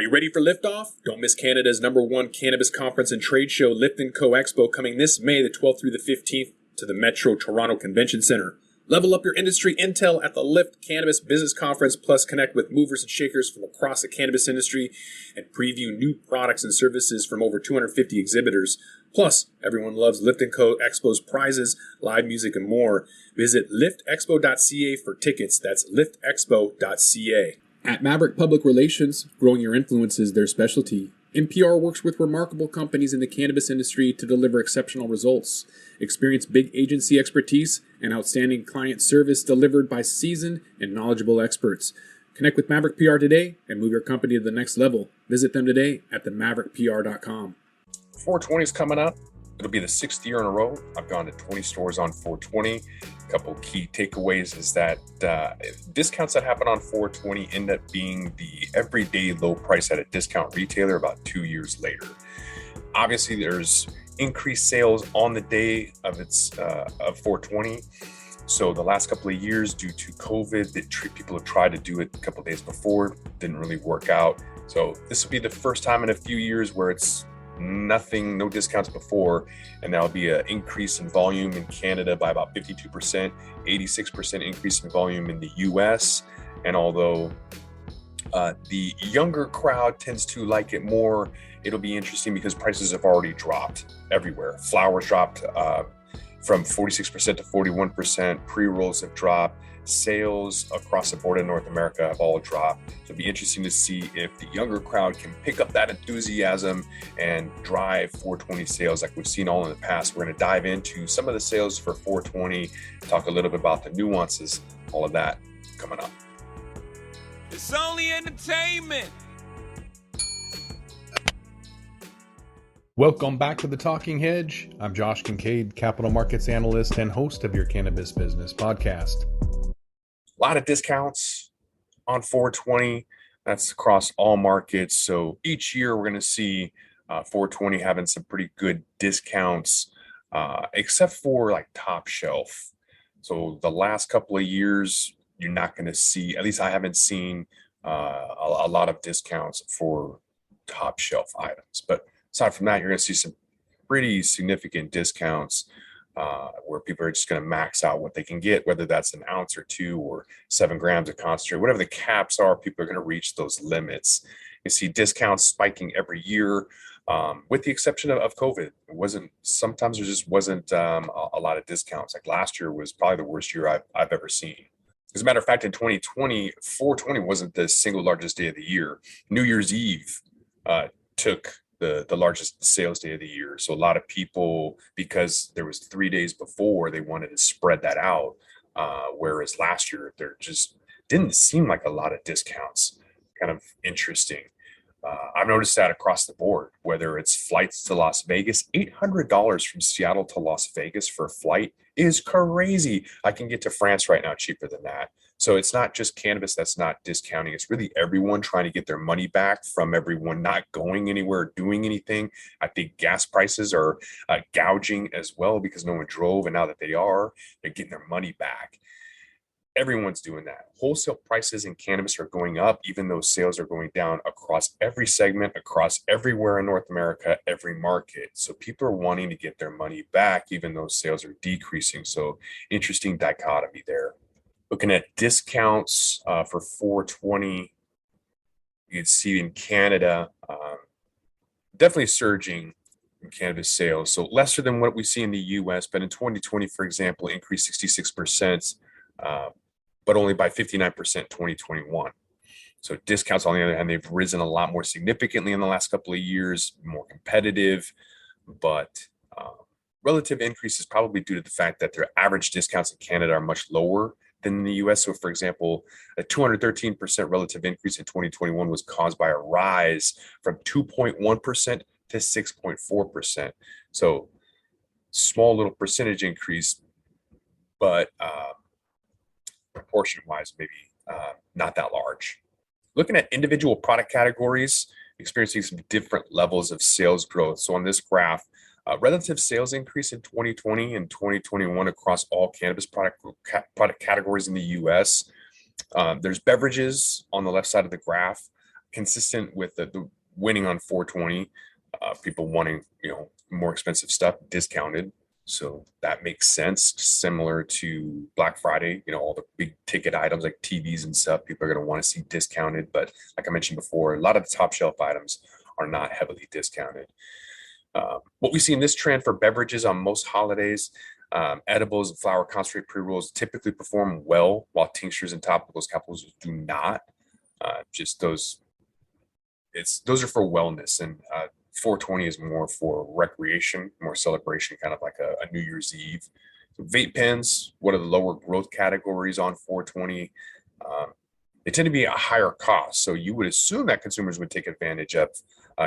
Are you ready for liftoff? Don't miss Canada's #1 cannabis conference and trade show, Lift & Co Expo, coming this May the 12th through the 15th to the Metro Toronto Convention Centre. Level up your industry intel at the Lift Cannabis Business Conference, plus connect with movers and shakers from across the cannabis industry and preview new products and services from over 250 exhibitors. Plus, everyone loves Lift & Co Expo's prizes, live music, and more. Visit liftexpo.ca for tickets. That's liftexpo.ca. At Maverick Public Relations, growing your influence is their specialty. NPR works with remarkable companies in the cannabis industry to deliver exceptional results. Experience big agency expertise and outstanding client service delivered by seasoned and knowledgeable experts. Connect with Maverick PR today and move your company to the next level. Visit them today at themaverickpr.com. 420 is coming up. It'll be the 6th year in a row. I've gone to 20 stores on 420. A couple key takeaways is that discounts that happen on 420 end up being the everyday low price at a discount retailer about 2 years later. Obviously, there's increased sales on the day of of 420. So the last couple of years, due to COVID, people have tried to do it a couple of days before, didn't really work out. So this will be the first time in a few years where it's no discounts before, and that'll be an increase in volume in Canada by about 52%, 86% increase in volume in the US. And although the younger crowd tends to like it more, it'll be interesting because prices have already dropped everywhere. Flowers dropped from 46% to 41%, pre-rolls have dropped, sales across the board in North America have all dropped. So it'll be interesting to see if the younger crowd can pick up that enthusiasm and drive 420 sales like we've seen all in the past. We're going to dive into some of the sales for 420, talk a little bit about the nuances, all of that coming up. It's only entertainment. Welcome back to The Talking Hedge. I'm Josh Kincaid, capital markets analyst and host of your Cannabis Business Podcast. A lot of discounts on 420. That's across all markets. So each year we're going to see 420 having some pretty good discounts, except for like top shelf. So the last couple of years, you're not going to see, at least I haven't seen a lot of discounts for top shelf items. But aside from that, you're going to see some pretty significant discounts where people are just going to max out what they can get, whether that's an ounce or two or 7 grams of concentrate, whatever the caps are, people are going to reach those limits. You see discounts spiking every year, with the exception of COVID. Sometimes there just wasn't a lot of discounts. Like last year was probably the worst year I've ever seen. As a matter of fact, in 2020, 420 wasn't the single largest day of the year. New Year's Eve took the largest sales day of the year. So a lot of people, because there was 3 days before, they wanted to spread that out. Whereas last year, there just didn't seem like a lot of discounts. Kind of interesting. I've noticed that across the board, whether it's flights to Las Vegas, $800 from Seattle to Las Vegas for a flight is crazy. I can get to France right now cheaper than that. So it's not just cannabis that's not discounting. It's really everyone trying to get their money back from everyone not going anywhere, or doing anything. I think gas prices are gouging as well because no one drove. And now that they're getting their money back. Everyone's doing that. Wholesale prices in cannabis are going up, even though sales are going down across every segment, across everywhere in North America, every market. So people are wanting to get their money back, even though sales are decreasing. So interesting dichotomy there. Looking at discounts for 420, you can see in Canada, definitely surging in cannabis sales. So lesser than what we see in the US, but in 2020, for example, increased 66%, but only by 59% 2021. So discounts, on the other hand, they've risen a lot more significantly in the last couple of years, more competitive, but relative increase is probably due to the fact that their average discounts in Canada are much lower than in the US. So for example, a 213% relative increase in 2021 was caused by a rise from 2.1% to 6.4%. So small little percentage increase, but proportion wise, maybe not that large. Looking at individual product categories, experiencing some different levels of sales growth. So on this graph, relative sales increase in 2020 and 2021 across all cannabis product categories in the US. There's beverages on the left side of the graph. consistent with the winning on 420, people wanting, more expensive stuff discounted. So that makes sense. Similar to Black Friday, all the big ticket items like TVs and stuff, people are going to want to see discounted. But like I mentioned before, a lot of the top shelf items are not heavily discounted. What we see in this trend for beverages on most holidays, edibles and flower concentrate pre-rolls typically perform well, while tinctures and topicals, capsules do not. Just those are for wellness, and 420 is more for recreation, more celebration, kind of like a New Year's Eve. So vape pens, what are the lower growth categories on 420? They tend to be a higher cost, so you would assume that consumers would take advantage of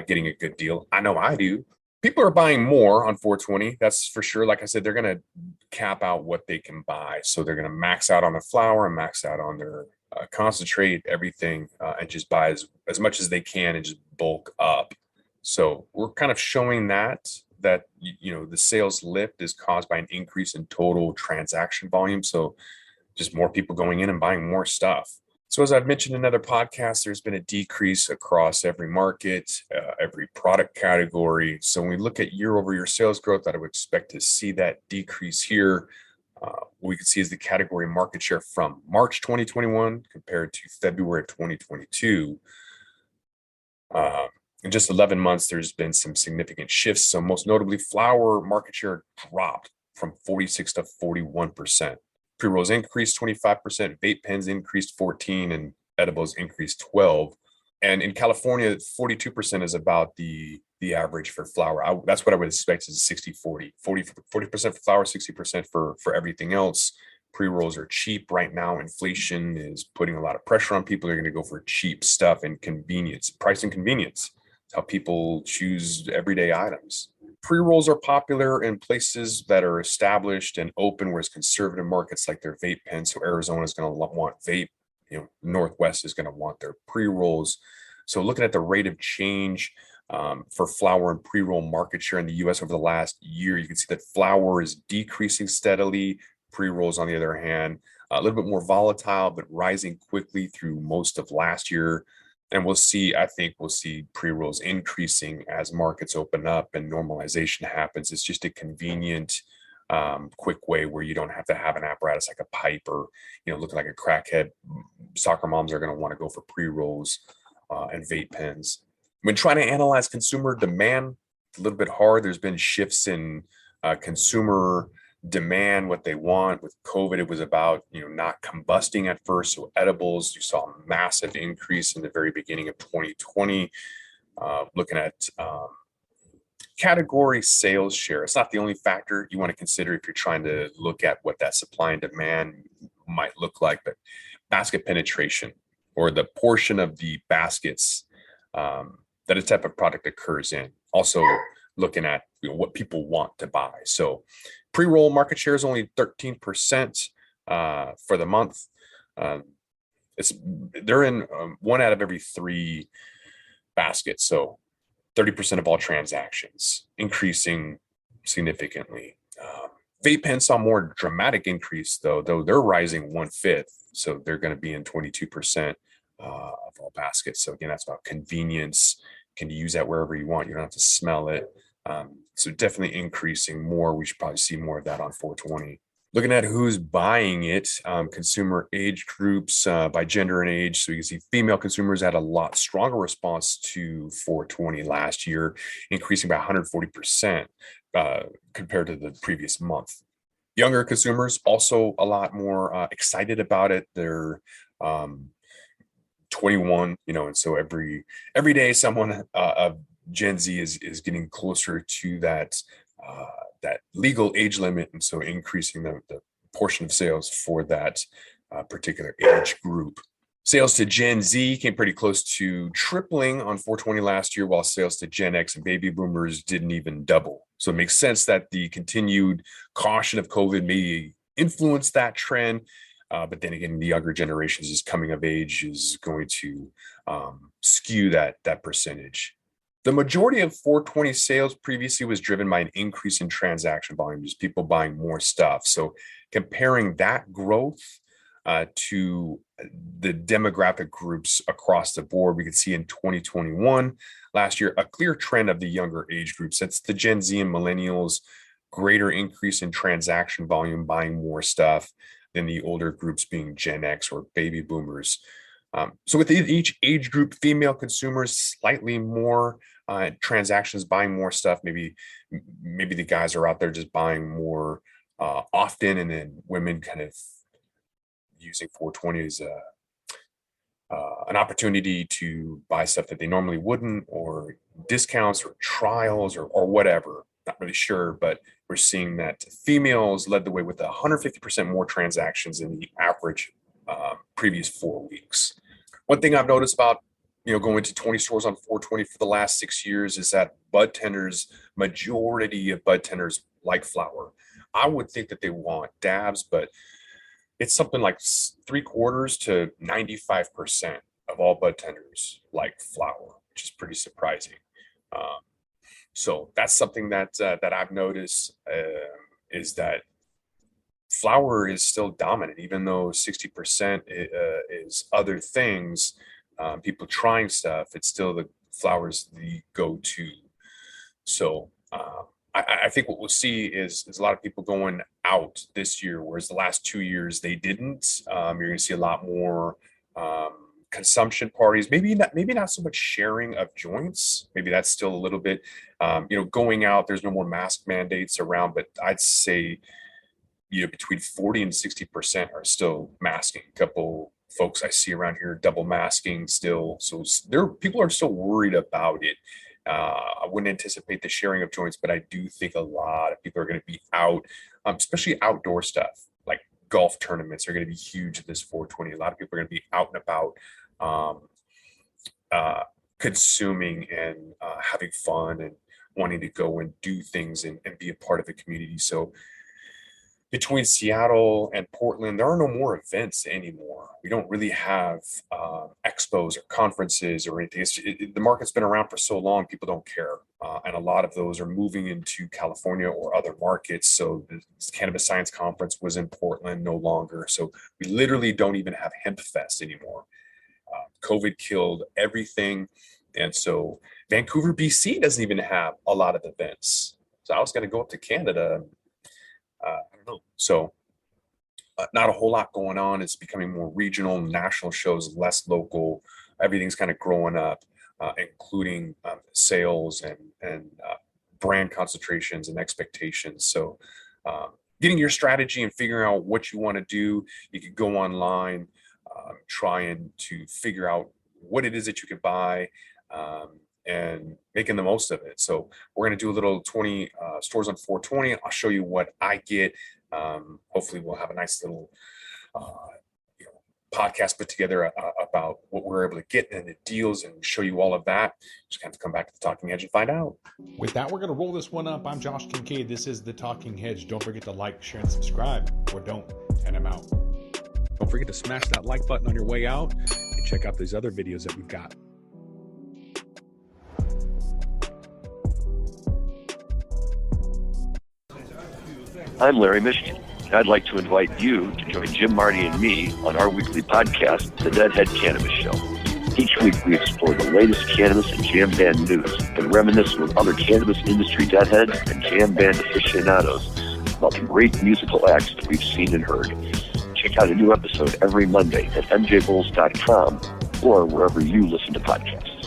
getting a good deal. I know I do. People are buying more on 420, that's for sure. Like I said, they're going to cap out what they can buy, so they're going to max out on the flour and max out on their concentrate, everything, and just buy as much as they can and just bulk up. So we're kind of showing that the sales lift is caused by an increase in total transaction volume. So just more people going in and buying more stuff. So as I've mentioned in other podcasts, there's been a decrease across every market, every product category. So when we look at year-over-year sales growth, I would expect to see that decrease here. What we can see is the category market share from March 2021 compared to February of 2022. In just 11 months, there's been some significant shifts. So most notably, flower market share dropped from 46 to 41%. Pre-rolls increased 25%, vape pens increased 14%, and edibles increased 12%. And in California, 42% is about the average for flower. That's what I would expect is 60-40. 40% for flower, 60% for everything else. Pre-rolls are cheap right now. Inflation is putting a lot of pressure on people. They're going to go for cheap stuff and convenience. Price and convenience. It's how people choose everyday items. Pre-rolls are popular in places that are established and open, whereas conservative markets like their vape pens. So Arizona is going to want vape. Northwest is going to want their pre-rolls. So looking at the rate of change for flower and pre-roll market share in the U.S. over the last year, you can see that flower is decreasing steadily. Pre-rolls, on the other hand, a little bit more volatile, but rising quickly through most of last year. And I think we'll see pre-rolls increasing as markets open up and normalization happens. It's just a convenient, quick way where you don't have to have an apparatus like a pipe or, looking like a crackhead. Soccer moms are going to want to go for pre-rolls and vape pens. When trying to analyze consumer demand, it's a little bit hard. There's been shifts in consumer demand, what they want. With COVID, it was about not combusting at first. So edibles, you saw a massive increase in the very beginning of 2020. Looking at category sales share, it's not the only factor you want to consider if you're trying to look at what that supply and demand might look like. But basket penetration, or the portion of the baskets that a type of product occurs in. Also looking at what people want to buy. So pre-roll market share is only 13% for the month. They're in 1 out of every 3 baskets. So 30% of all transactions, increasing significantly. Vape pens saw more dramatic increase though they're rising 1/5. So they're going to be in 22% of all baskets. So again, that's about convenience. Can you use that wherever you want? You don't have to smell it. So definitely increasing more. We should probably see more of that on 420. Looking at who's buying it, consumer age groups by gender and age. So you can see female consumers had a lot stronger response to 420 last year, increasing by 140% compared to the previous month. Younger consumers also a lot more excited about it. They're 21, and so every day someone of Gen Z is getting closer to that legal age limit, and so increasing the portion of sales for that particular age group. Sales to Gen Z came pretty close to tripling on 420 last year, while sales to Gen X and baby boomers didn't even double. So it makes sense that the continued caution of COVID may influence that trend. But then again, the younger generations is coming of age is going to skew that percentage. The majority of 420 sales previously was driven by an increase in transaction volume, just people buying more stuff. So comparing that growth to the demographic groups across the board. We could see in 2021, last year, a clear trend of the younger age groups. That's the Gen Z and millennials, greater increase in transaction volume, buying more stuff than the older groups being Gen X or baby boomers. So with each age group, female consumers slightly more transactions, buying more stuff. Maybe the guys are out there just buying more often, and then women kind of using 420 as an opportunity to buy stuff that they normally wouldn't, or discounts or trials or whatever. Not really sure, but we're seeing that females led the way with 150% more transactions than the average previous 4 weeks. One thing I've noticed about going to 20 stores on 420 for the last 6 years is that majority of bud tenders like flower. I would think that they want dabs, but it's something like 3/4 to 95% of all bud tenders like flower, which is pretty surprising. So that's something that I've noticed is that flower is still dominant, even though 60% is other things. People trying stuff, it's still the flowers the go-to. So I think what we'll see is a lot of people going out this year, whereas the last 2 years they didn't. You're going to see a lot more consumption parties. Maybe not so much sharing of joints. Maybe that's still a little bit. Going out. There's no more mask mandates around, but I'd say between 40 and 60% are still masking. A couple folks I see around here double masking still. So people are still worried about it. I wouldn't anticipate the sharing of joints, but I do think a lot of people are going to be out, especially outdoor stuff like golf tournaments are going to be huge this 420. A lot of people are going to be out and about, consuming and having fun and wanting to go and do things and be a part of the community. So between Seattle and Portland, there are no more events anymore. We don't really have expos or conferences or anything. The market's been around for so long, people don't care. And a lot of those are moving into California or other markets. So the Cannabis Science Conference was in Portland, no longer. So we literally don't even have Hemp Fest anymore. COVID killed everything. And so Vancouver, BC doesn't even have a lot of events. So I was going to go up to Canada. I don't know. So not a whole lot going on. It's becoming more regional, national shows, less local. Everything's kind of growing up, including sales and brand concentrations and expectations. So getting your strategy and figuring out what you want to do, you could go online, trying to figure out what it is that you could buy, and making the most of it. So we're going to do a little 20 stores on 420. I'll show you what I get. Hopefully we'll have a nice little podcast put together about what we're able to get and the deals and show you all of that. Just have to come back to the Talking Hedge and find out. With that, we're going to roll this one up. I'm Josh Kincaid. This is the Talking Hedge. Don't forget to like, share, and subscribe, or don't, and I'm out. Don't forget to smash that like button on your way out and check out these other videos that we've got. I'm Larry Michigan. I'd like to invite you to join Jim, Marty, and me on our weekly podcast, The Deadhead Cannabis Show. Each week we explore the latest cannabis and jam band news and reminisce with other cannabis industry deadheads and jam band aficionados about the great musical acts that we've seen and heard. Check out a new episode every Monday at mjbulls.com or wherever you listen to podcasts.